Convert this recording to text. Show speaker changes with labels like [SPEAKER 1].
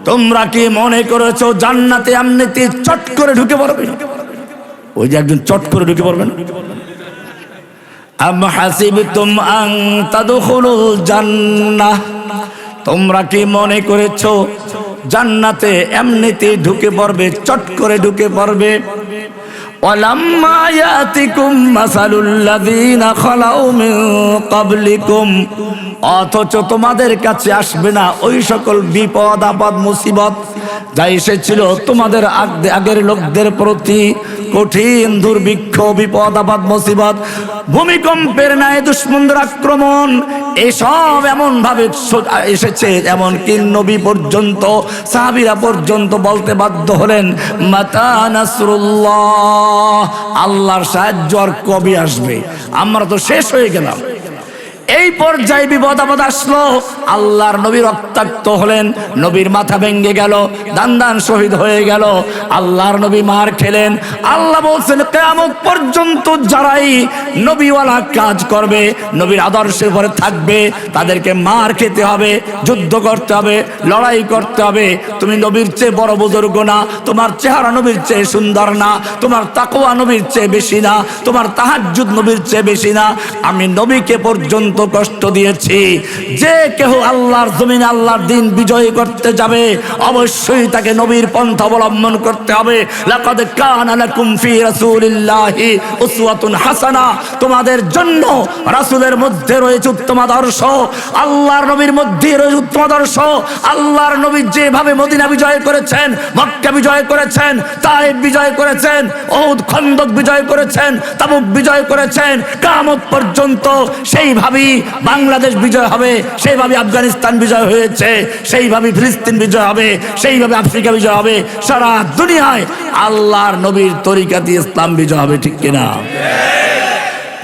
[SPEAKER 1] তোমরা কি মনে করেছো জান্নাতে এমনিতে চট করে ঢুকে পড়বে? ওই যে একজন চট করে ঢুকে পড়বেন। আম হাসিবতুম আন তাদখুলুল জান্নাহ, তোমরা কি মনে করেছো জান্নাতে এমনিতে ঢুকে পড়বে, চট করে ঢুকে পড়বে? ওয়ালাম্মা ইয়াতিকুম মাসালুল লাযীনা খালাউ মিন ক্বাবলিকুম, অথচ তোমাদের কাছে আসবে না ওই সকল বিপদ আপদ মুসিবত যা এসেছিল তোমাদের আগের লোকদের প্রতি। কঠিন দুর্ভিক্ষ, বিপদ আপদ মুসিবত, ভূমিকম্পের ন্যায় দুশমনদের আক্রমণ, এসব এমন ভাবে এসেছে এমনকি নবী পর্যন্ত, সাহাবীরা পর্যন্ত বলতে বাধ্য হলেন মাতা নাসরুল্লাহ, আল্লাহর সাহায্য আর কবে আসবে? আমরা তো শেষ হয়ে গেলাম। এই পর্যায়ে বিপদ আপদ আসলো, আল্লাহর নবী রক্তাক্ত হলেন, নবীর মাথা ভেঙে গেল, দান শহীদ হয়ে গেল, আল্লাহর নবী মার খেলেন। আল্লাহ বলছেন কিয়ামত পর্যন্ত যারাই নবীওয়ালা কাজ করবে, নবীর আদর্শের উপরে থাকবে, তাদেরকে মার খেতে হবে, যুদ্ধ করতে হবে, লড়াই করতে হবে। তুমি নবীর চেয়ে বড় বুজুর্গ না, তোমার চেহারা নবীর চেয়ে সুন্দর না, তোমার তাকওয়া নবীর চেয়ে বেশি না, তোমার তাহাজ্জুদ নবীর চেয়ে বেশি না। আমি নবীকে পর্যন্ত কষ্ট দিয়েছি। যে কেউ আল্লাহর জমিনে আল্লাহর দ্বীন বিজয়ী করতে যাবে, অবশ্যই তাকে নবীর পন্থা অবলম্বন করতে হবে। লাকাদ কানা লাকুম ফি রাসূলিল্লাহি উসওয়াতুন হাসানা, তোমাদের জন্য রাসূলের মধ্যে রয়েছে উত্তম আদর্শ, আল্লাহর নবীর মধ্যে রয়েছে উত্তম আদর্শ। আল্লাহর নবী যেভাবে মদিনা বিজয় করেছেন, মক্কা বিজয় করেছেন, তায়েফ বিজয় করেছেন, উহুদ খন্দক বিজয় করেছেন, তাবুক বিজয় করেছেন, কিয়ামত পর্যন্ত সেইভাবেই বাংলাদেশ বিজয় হবে, সেইভাবে আফগানিস্তান বিজয় হয়েছে, সেইভাবে ফিলিস্তিন বিজয় হবে, সেইভাবে আফ্রিকা বিজয় হবে, সারা দুনিয়ায় আল্লাহর নবীর তরিকাতে ইসলাম বিজয় হবে। ঠিক কিনা?